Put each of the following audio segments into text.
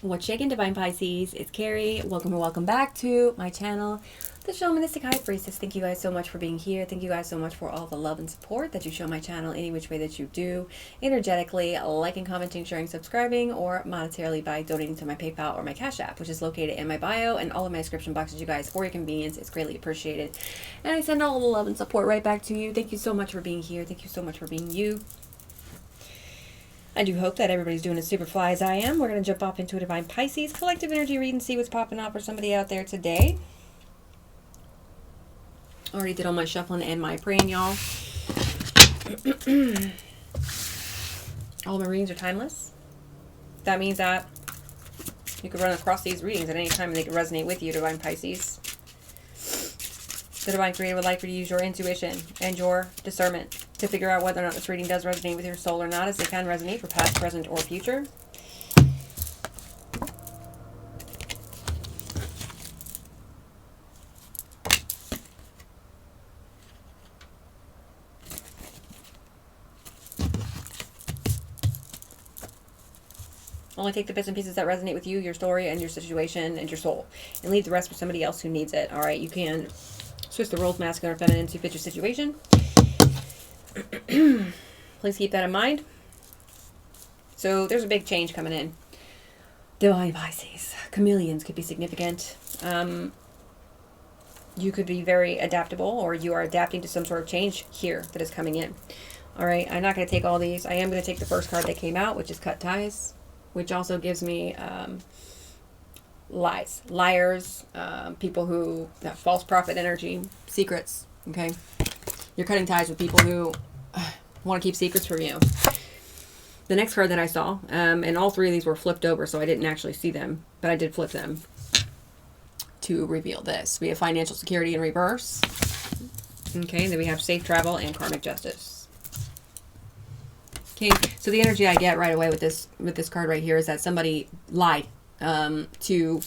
What's shaking, Divine Pisces? It's Carrie. Welcome or welcome back to my channel, the Shamanistic High Priestess. Thank you guys so much for being here. Thank you guys so much for all the love and support that you show my channel any which way that you do, energetically, liking, commenting, sharing, subscribing, or monetarily by donating to my PayPal or my Cash App, which is located in my bio and all of my description boxes, you guys, for your convenience. It's greatly appreciated. And I send all the love and support right back to you. Thank you so much for being here. Thank you so much for being you. I do hope that everybody's doing as super fly as I am. We're going to jump off into a Divine Pisces collective energy read and see what's popping up for somebody out there today. Already did all my shuffling and my praying, y'all. All my readings are timeless. That means that you could run across these readings at any time and they can resonate with you, Divine Pisces. The Divine Creator would like for you to use your intuition and your discernment to figure out whether or not this reading does resonate with your soul or not, as they can resonate for past, present, or future. Only take the bits and pieces that resonate with you, your story, and your situation, and your soul, and leave the rest for somebody else who needs it. All right, you can switch the roles, masculine or feminine, to fit your situation. Please keep that in mind. So there's a big change coming in. Divine Pisces. Chameleons could be significant. You could be very adaptable, or you are adapting to some sort of change here that is coming in. All right, I'm not going to take all these. I am going to take the first card that came out, which is Cut Ties, which also gives me lies, liars, people who have false prophet energy, secrets, okay? You're cutting ties with people who want to keep secrets from you. The next card that I saw, and all three of these were flipped over, so I didn't actually see them, but I did flip them to reveal this. We have financial security in reverse. Okay, then we have safe travel and karmic justice. Okay, so the energy I get right away with this card right here is that somebody lied to,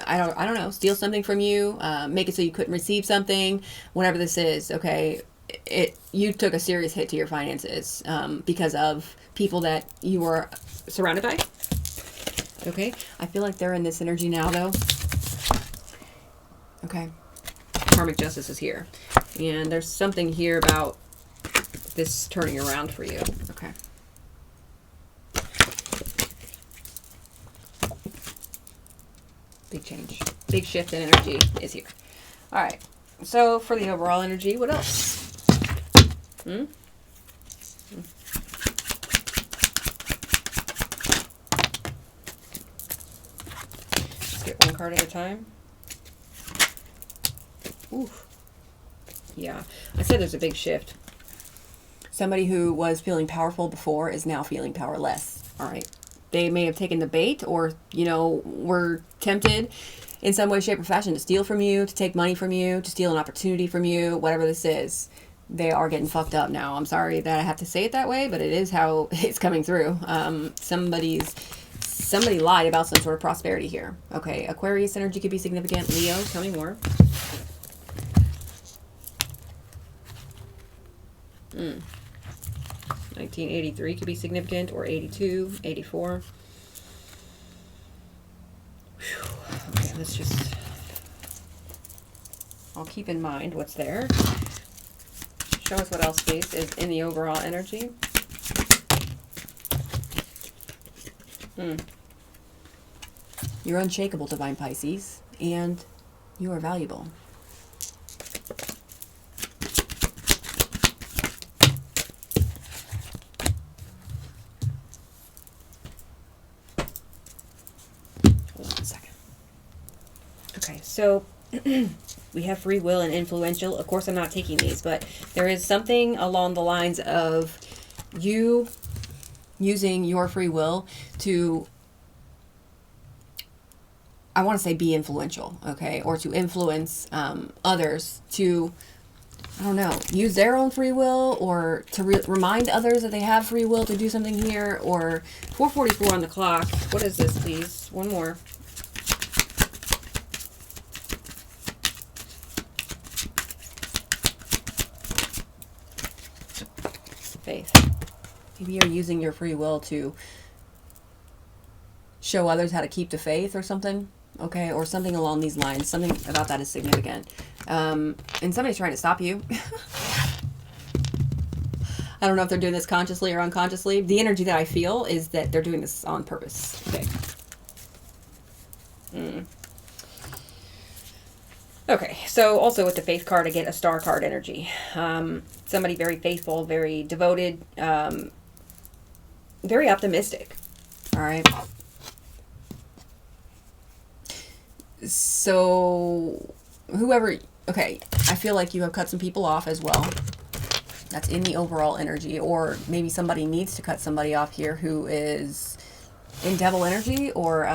I don't know, steal something from you, make it so you couldn't receive something, whatever this is. Okay, you took a serious hit to your finances because of people that you were surrounded by. Okay, I feel like they're in this energy now, though. Okay, karmic justice is here, and there's something here about this turning around for you. Okay. Big change. Big shift in energy is here. All right. So for the overall energy, what else? Let's get one card at a time. Ooh. Yeah. I said there's a big shift. Somebody who was feeling powerful before is now feeling powerless. All right. They may have taken the bait, or, you know, were tempted in some way, shape, or fashion to steal from you, to take money from you, to steal an opportunity from you, whatever this is. They are getting fucked up now. I'm sorry that I have to say it that way, but it is how it's coming through. Somebody lied about some sort of prosperity here. Okay, Aquarius energy could be significant. Leo, tell me more. 1983 could be significant, or 82, 84. Whew. Okay, let's just... I'll keep in mind what's there. Show us what else, please, is in the overall energy. You're unshakable, Divine Pisces, and you are valuable. So we have free will and influential. Of course, I'm not taking these, but there is something along the lines of you using your free will to, I want to say, be influential, okay, or to influence others to, I don't know, use their own free will, or to remind others that they have free will to do something here. Or 4:44 on the clock. What is this, please? One more. Faith. Maybe you're using your free will to show others how to keep the faith or something. Okay, or something along these lines. Something about that is significant. And somebody's trying to stop you. I don't know if they're doing this consciously or unconsciously. The energy that I feel is that they're doing this on purpose. Okay. Okay, so also with the faith card, I get a star card energy. Somebody very faithful, very devoted, very optimistic. All right. So whoever, okay, I feel like you have cut some people off as well. That's in the overall energy. Or maybe somebody needs to cut somebody off here who is in devil energy, or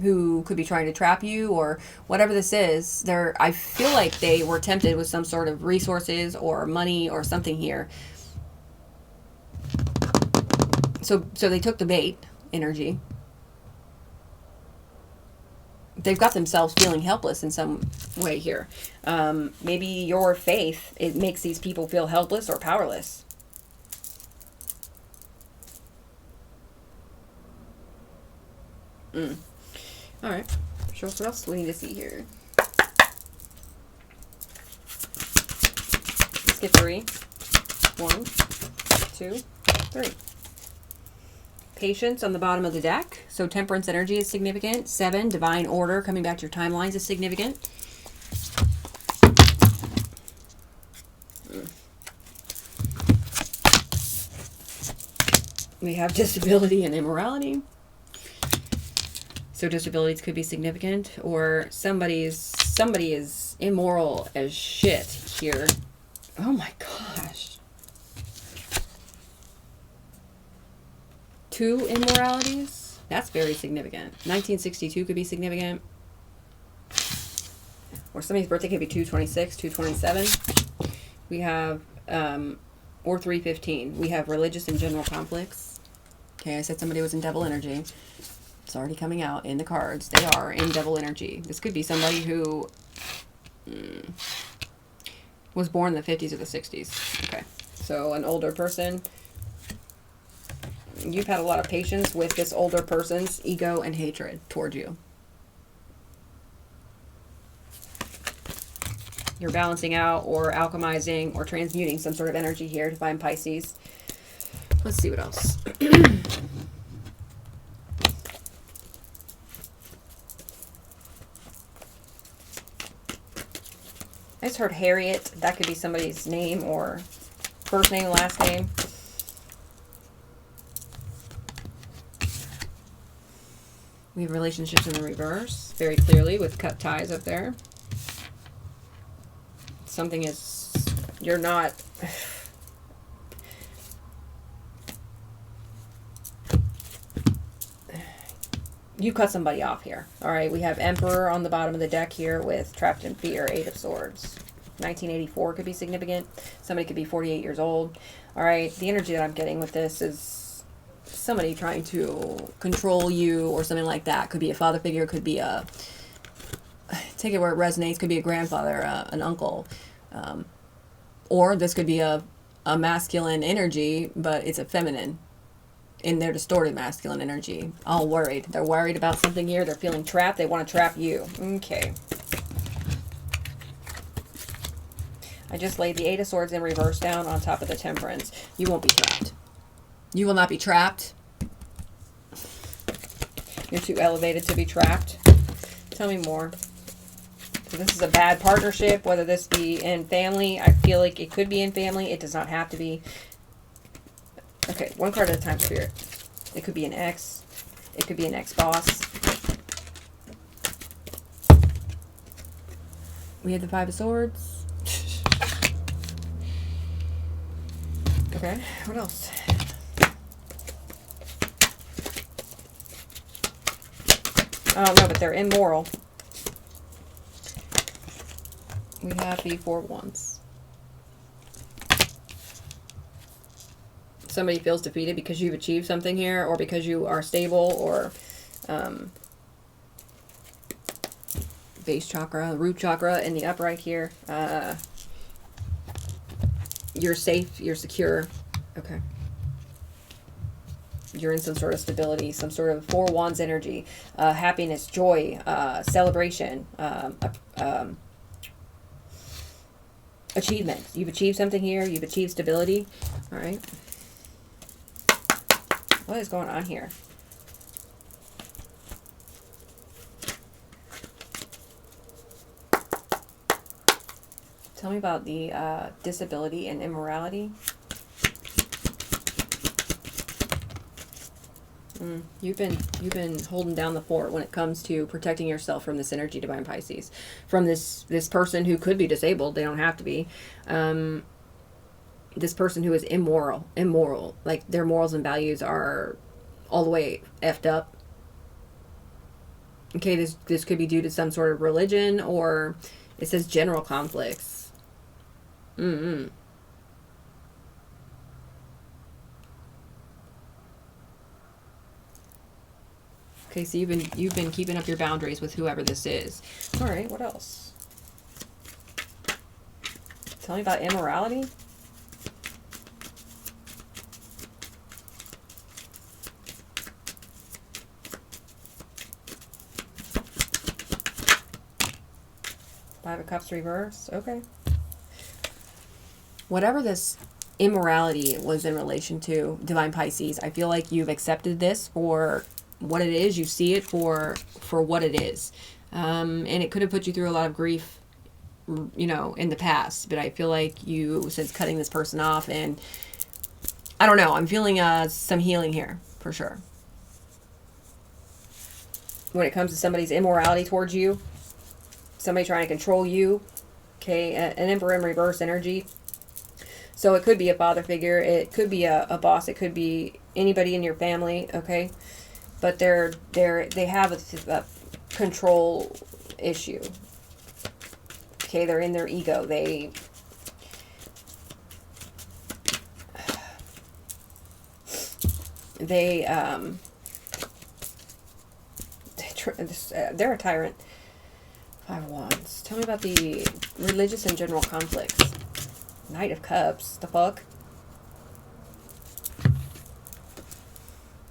who could be trying to trap you, or whatever this is. I feel like they were tempted with some sort of resources or money or something here. So they took the bait energy. They've got themselves feeling helpless in some way here. Maybe your faith, it makes these people feel helpless or powerless. All right. Show us what else we need to see here. Let's get 3. 1, 2, 3. Patience on the bottom of the deck. So temperance energy is significant. 7, divine order coming back to your timelines is significant. We have disability and immorality. So disabilities could be significant, or somebody is immoral as shit here. Oh my gosh. 2 immoralities? That's very significant. 1962 could be significant. Or somebody's birthday could be 226, 227. We have, or 315. We have religious and general conflicts. Okay, I said somebody was in devil energy. It's already coming out in the cards. They are in devil energy. This could be somebody who was born in the 50s or the 60s. Okay, so an older person. You've had a lot of patience with this older person's ego and hatred toward you. You're balancing out or alchemizing or transmuting some sort of energy here, Divine Pisces. Let's see what else. I just heard Harriet. That could be somebody's name, or first name, last name. We have relationships in the reverse, very clearly, with cut ties up there. Something is, you're not, you cut somebody off here. All right, we have Emperor on the bottom of the deck here with Trapped in Fear, 8 of Swords. 1984 could be significant. Somebody could be 48 years old. All right, the energy that I'm getting with this is somebody trying to control you or something like that. Could be a father figure, could be a, take it where it resonates, could be a grandfather, an uncle. Or this could be a masculine energy, but it's a feminine in their distorted masculine energy. All worried. They're worried about something here. They're feeling trapped. They want to trap you. Okay. I just laid the 8 of Swords in reverse down on top of the Temperance. You won't be trapped. You will not be trapped. You're too elevated to be trapped. Tell me more. So this is a bad partnership, whether this be in family. I feel like it could be in family. It does not have to be. Okay, one card at a time, Spirit. It could be an ex. It could be an ex-boss. We have the 5 of Swords. Okay, what else? Oh, no, but they're immoral. We have the 4 of Wands. Somebody feels defeated because you've achieved something here, or because you are stable, or base chakra, root chakra in the upright here. You're safe, you're secure. Okay. You're in some sort of stability, some sort of Four Wands energy, happiness, joy, celebration, achievement. You've achieved something here. You've achieved stability. All right. What is going on here? Tell me about the disability and immorality. You've been holding down the fort when it comes to protecting yourself from this energy, Divine Pisces, from this person who could be disabled. They don't have to be. This person who is immoral, like their morals and values are all the way effed up. Okay, this could be due to some sort of religion, or it says general conflicts. Okay, so you've been keeping up your boundaries with whoever this is. All right, what else? Tell me about immorality. Five of Cups reverse. Okay. Whatever this immorality was in relation to, Divine Pisces, I feel like you've accepted this for what it is. You see it for what it is. And it could have put you through a lot of grief, you know, in the past. But I feel like you, since cutting this person off, and I don't know, I'm feeling some healing here for sure. When it comes to somebody's immorality towards you, somebody trying to control you, okay, an Emperor in reverse energy. So it could be a father figure, it could be a boss, it could be anybody in your family, okay? But they have a control issue. Okay, they're in their ego. They're a tyrant. Five of Wands. Tell me about the religious and general conflicts. Knight of Cups. The fuck?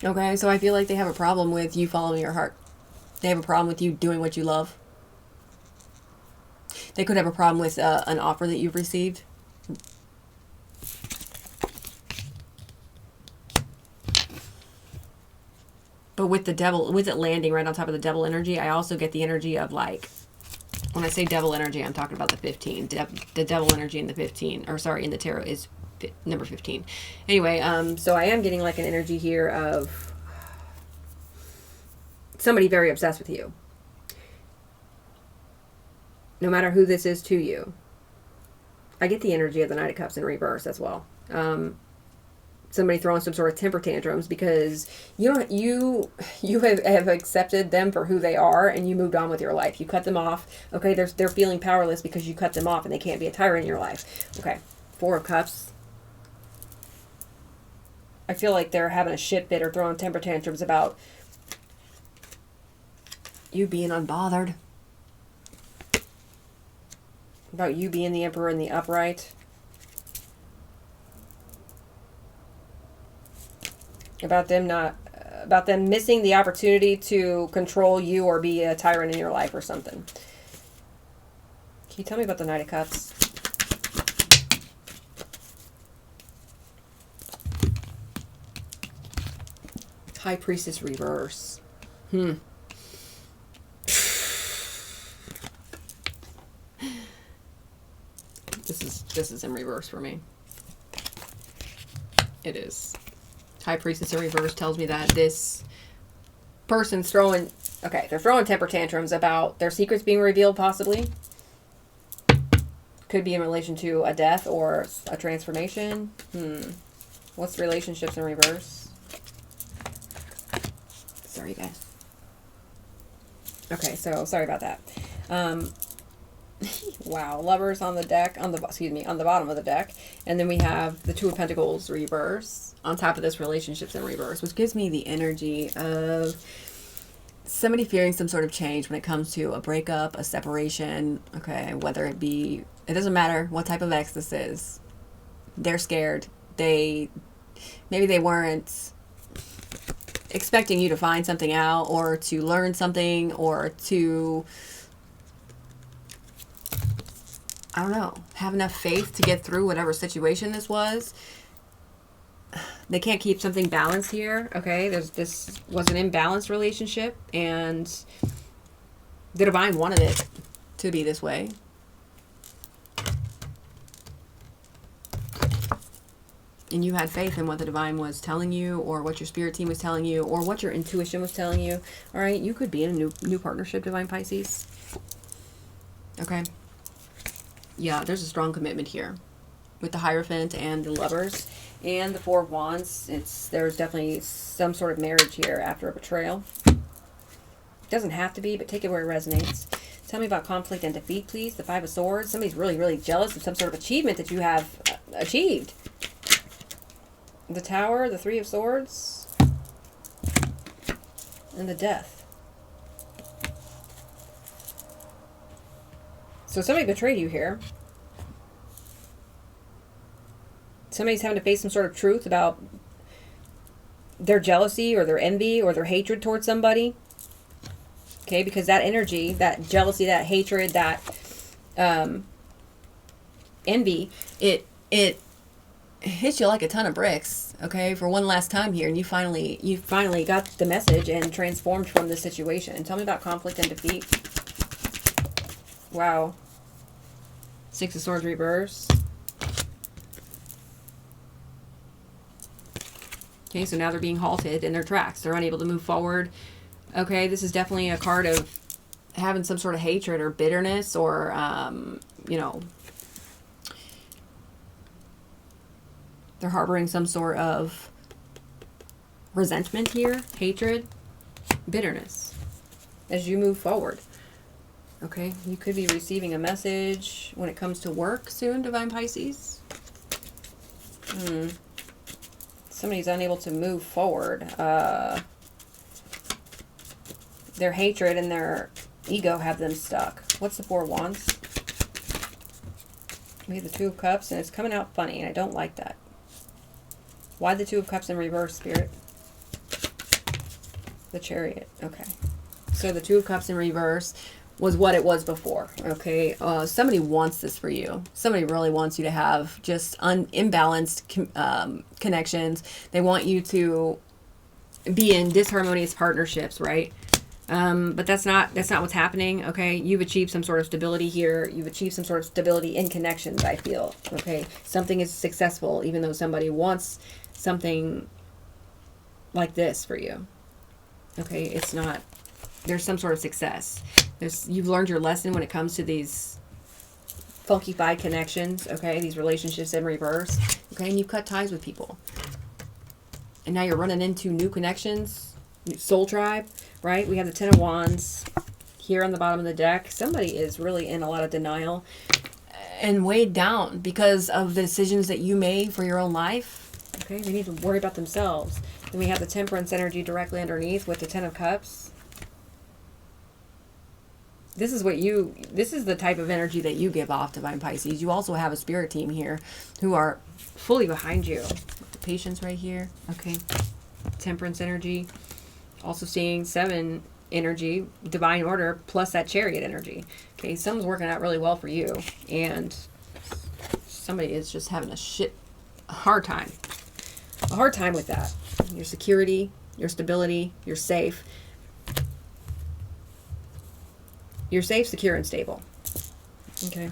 Okay, so I feel like they have a problem with you following your heart. They have a problem with you doing what you love. They could have a problem with an offer that you've received. But with the devil, with it landing right on top of the devil energy, I also get the energy of, like, when I say devil energy, I'm talking about the 15. The devil energy in the 15, or sorry, in the tarot is number 15. Anyway, so I am getting like an energy here of somebody very obsessed with you. No matter who this is to you. I get the energy of the Knight of Cups in reverse as well. Somebody throwing some sort of temper tantrums because you have accepted them for who they are, and you moved on with your life. You cut them off. Okay, they're feeling powerless because you cut them off, and they can't be a tyrant in your life. Okay, Four of Cups. I feel like they're having a shit fit or throwing temper tantrums about you being unbothered. About you being the Emperor in the upright. About them missing the opportunity to control you or be a tyrant in your life or something. Can you tell me about the Knight of Cups? High Priestess reverse. This is in reverse for me. It is. High Priestess in reverse tells me that this person's they're throwing temper tantrums about their secrets being revealed, possibly. Could be in relation to a death or a transformation. What's relationships in reverse? Sorry, guys. Okay, so sorry about that. Wow, Lovers on the deck, on the bottom of the deck. And then we have the Two of Pentacles reverse on top of this, relationships in reverse, which gives me the energy of somebody fearing some sort of change when it comes to a breakup, a separation, okay, whether it be, it doesn't matter what type of ex this is. They're scared. Maybe they weren't expecting you to find something out or to learn something or to, I don't know, have enough faith to get through whatever situation this was. They can't keep something balanced here, okay? This was an imbalanced relationship, and the divine wanted it to be this way. And you had faith in what the divine was telling you, or what your spirit team was telling you, or what your intuition was telling you. All right, you could be in a new partnership, Divine Pisces. Okay. Yeah, there's a strong commitment here with the Hierophant and the Lovers and the Four of Wands. There's definitely some sort of marriage here after a betrayal. It doesn't have to be, but take it where it resonates. Tell me about conflict and defeat, please. The Five of Swords. Somebody's really, really jealous of some sort of achievement that you have achieved. The Tower, the Three of Swords, and the Death. So somebody betrayed you here. Somebody's having to face some sort of truth about their jealousy or their envy or their hatred towards somebody. Okay, because that energy, that jealousy, that hatred, that envy, it hits you like a ton of bricks, okay, for one last time here, and you finally got the message and transformed from this situation. Tell me about conflict and defeat. Wow. Six of Swords reverse. Okay, so now they're being halted in their tracks. They're unable to move forward. Okay, this is definitely a card of having some sort of hatred or bitterness or, you know, they're harboring some sort of resentment here, hatred, bitterness as you move forward. Okay, you could be receiving a message when it comes to work soon, Divine Pisces. Somebody's unable to move forward. Their hatred and their ego have them stuck. What's the Four of Wands? We have the Two of Cups, and it's coming out funny, and I don't like that. Why the Two of Cups in reverse, Spirit? The Chariot. Okay. So the Two of Cups in reverse was what it was before. Okay. Somebody wants this for you. Somebody really wants you to have just imbalanced connections. They want you to be in disharmonious partnerships, right? But that's not what's happening. Okay. You've achieved some sort of stability here. You've achieved some sort of stability in connections, I feel. Okay. Something is successful, even though somebody wants something like this for you. Okay, it's not, there's some sort of success. You've learned your lesson when it comes to these funkified connections, okay, these relationships in reverse, okay, and you've cut ties with people. And now you're running into new connections, soul tribe, right? We have the Ten of Wands here on the bottom of the deck. Somebody is really in a lot of denial and weighed down because of the decisions that you made for your own life. Okay, they need to worry about themselves. Then we have the Temperance energy directly underneath with the Ten of Cups. This is the type of energy that you give off, Divine Pisces. You also have a spirit team here who are fully behind you. The Patience right here. Okay. Temperance energy. Also seeing 7 energy, divine order, plus that Chariot energy. Okay, something's working out really well for you. And somebody is just having a hard time. A hard time with that. Your security, your stability, you're safe. You're safe, secure, and stable. Okay.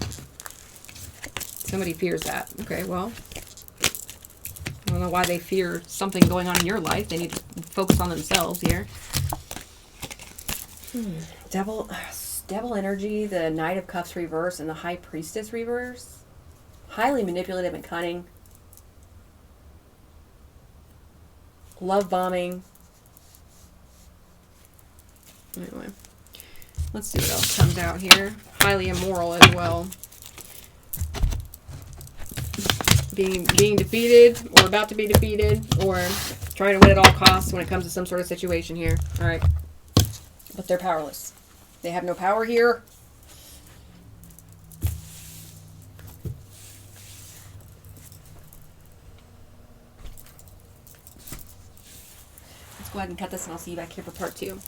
Somebody fears that. Okay, well, I don't know why they fear something going on in your life. They need to focus on themselves here. Devil energy, the Knight of Cups reverse, and the High Priestess reverse. Highly manipulative and cunning. Love bombing. Anyway, let's see what else comes out here. Highly immoral as well. Being defeated or about to be defeated, or trying to win at all costs when it comes to some sort of situation here. All right. But they're powerless. They have no power here. go ahead and cut this and I'll see you back here for part 2.